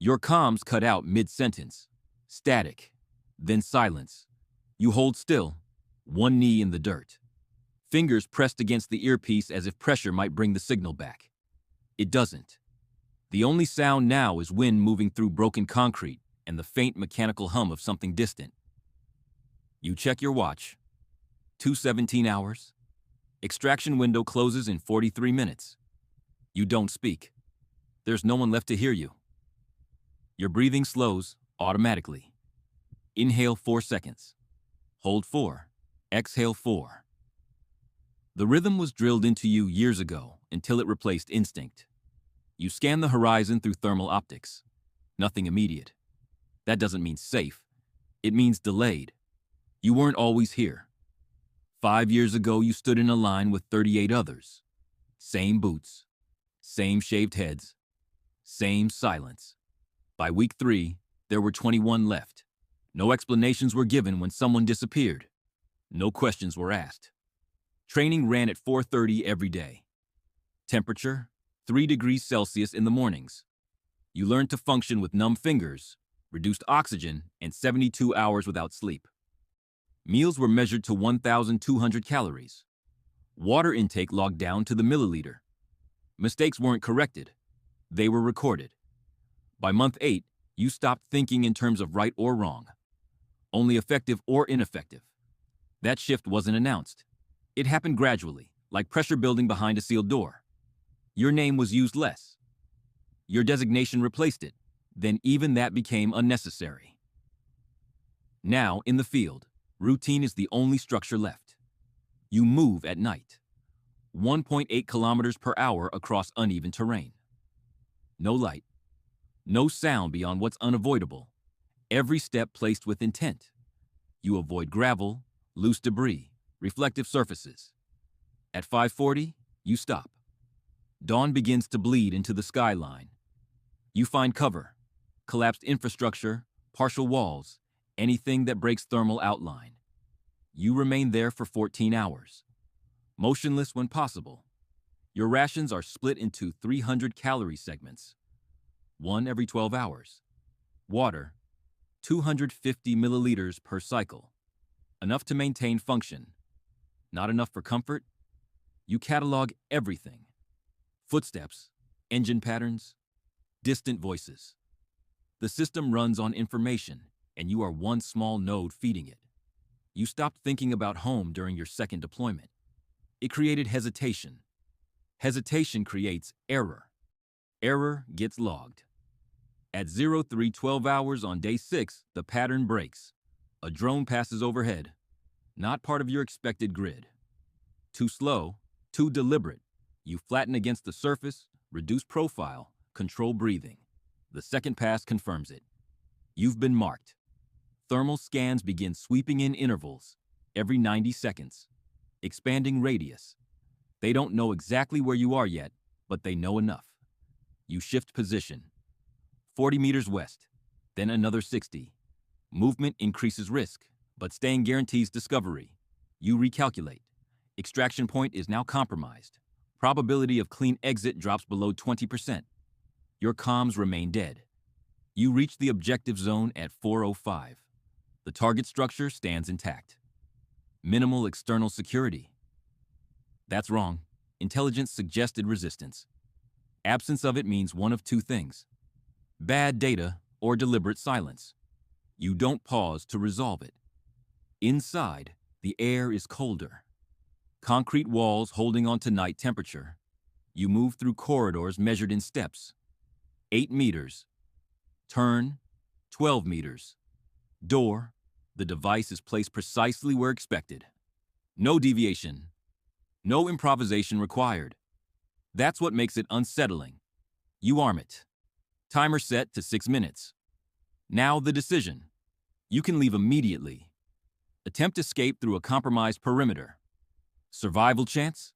Your comms cut out mid-sentence. Static. Then silence. You hold still, one knee in the dirt. Fingers pressed against the earpiece as if pressure might bring the signal back. It doesn't. The only sound now is wind moving through broken concrete and the faint mechanical hum of something distant. You check your watch. 2:17 hours. Extraction window closes in 43 minutes. You don't speak. There's no one left to hear you. Your breathing slows automatically. Inhale 4 seconds. Hold 4. Exhale 4. The rhythm was drilled into you years ago until it replaced instinct. You scan the horizon through thermal optics. Nothing immediate. That doesn't mean safe. It means delayed. You weren't always here. 5 years ago, you stood in a line with 38 others. Same boots. Same shaved heads. Same silence. By week 3, there were 21 left. No explanations were given when someone disappeared. No questions were asked. Training ran at 4:30 every day. Temperature, 3 degrees Celsius in the mornings. You learned to function with numb fingers, reduced oxygen, and 72 hours without sleep. Meals were measured to 1,200 calories. Water intake logged down to the milliliter. Mistakes weren't corrected. They were recorded. By month 8, you stopped thinking in terms of right or wrong, only effective or ineffective. That shift wasn't announced. It happened gradually, like pressure building behind a sealed door. Your name was used less. Your designation replaced it. Then even that became unnecessary. Now, in the field, routine is the only structure left. You move at night. 1.8 kilometers per hour across uneven terrain. No light. No sound beyond what's unavoidable. Every step placed with intent. You avoid gravel, loose debris, reflective surfaces. At 5:40, you stop. Dawn begins to bleed into the skyline. You find cover, collapsed infrastructure, partial walls, anything that breaks thermal outline. You remain there for 14 hours, motionless when possible. Your rations are split into 300-calorie segments, one every 12 hours. Water, 250 milliliters per cycle, enough to maintain function. Not enough for comfort? You catalog everything. Footsteps, engine patterns, distant voices. The system runs on information, and you are one small node feeding it. You stopped thinking about home during your second deployment. It created hesitation. Hesitation creates error. Error gets logged. At 03:12 hours on day 6, the pattern breaks. A drone passes overhead. Not part of your expected grid. Too slow, too deliberate. You flatten against the surface, reduce profile, control breathing. The second pass confirms it. You've been marked. Thermal scans begin sweeping in intervals, every 90 seconds. Expanding radius. They don't know exactly where you are yet, but they know enough. You shift position. 40 meters west, then another 60. Movement increases risk, but staying guarantees discovery. You recalculate. Extraction point is now compromised. Probability of clean exit drops below 20%. Your comms remain dead. You reach the objective zone at 4:05. The target structure stands intact. Minimal external security. That's wrong. Intelligence suggested resistance. Absence of it means one of two things: bad data or deliberate silence. You don't pause to resolve it. Inside, the air is colder. Concrete walls holding on to night temperature. You move through corridors measured in steps. 8 meters. Turn, 12 meters. Door, the device is placed precisely where expected. No deviation. No improvisation required. That's what makes it unsettling. You arm it. Timer set to 6 minutes. Now the decision. You can leave immediately. Attempt escape through a compromised perimeter. Survival chance?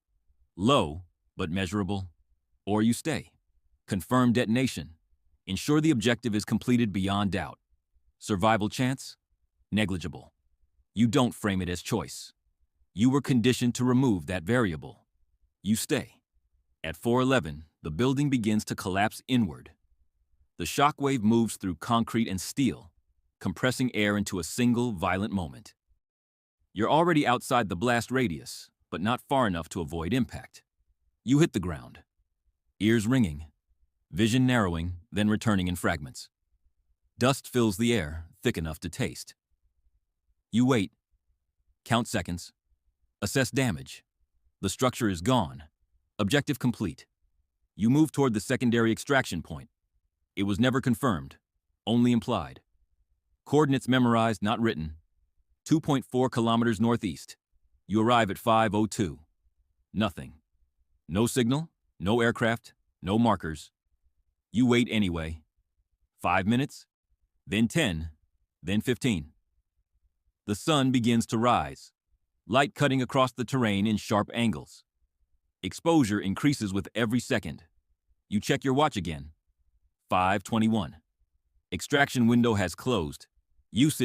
Low, but measurable. Or you stay. Confirm detonation. Ensure the objective is completed beyond doubt. Survival chance? Negligible. You don't frame it as choice. You were conditioned to remove that variable. You stay. At 4:11, the building begins to collapse inward. The shockwave moves through concrete and steel, compressing air into a single violent moment. You're already outside the blast radius, but not far enough to avoid impact. You hit the ground, ears ringing, vision narrowing, then returning in fragments. Dust fills the air, thick enough to taste. You wait, count seconds, assess damage. The structure is gone. Objective complete. You move toward the secondary extraction point. It was never confirmed, only implied. Coordinates memorized, not written. 2.4 kilometers northeast. You arrive at 5:02. Nothing. No signal, no aircraft, no markers. You wait anyway. 5 minutes, then 10, then 15. The sun begins to rise, light cutting across the terrain in sharp angles. Exposure increases with every second. You check your watch again. 5:21. Extraction window has closed. You sit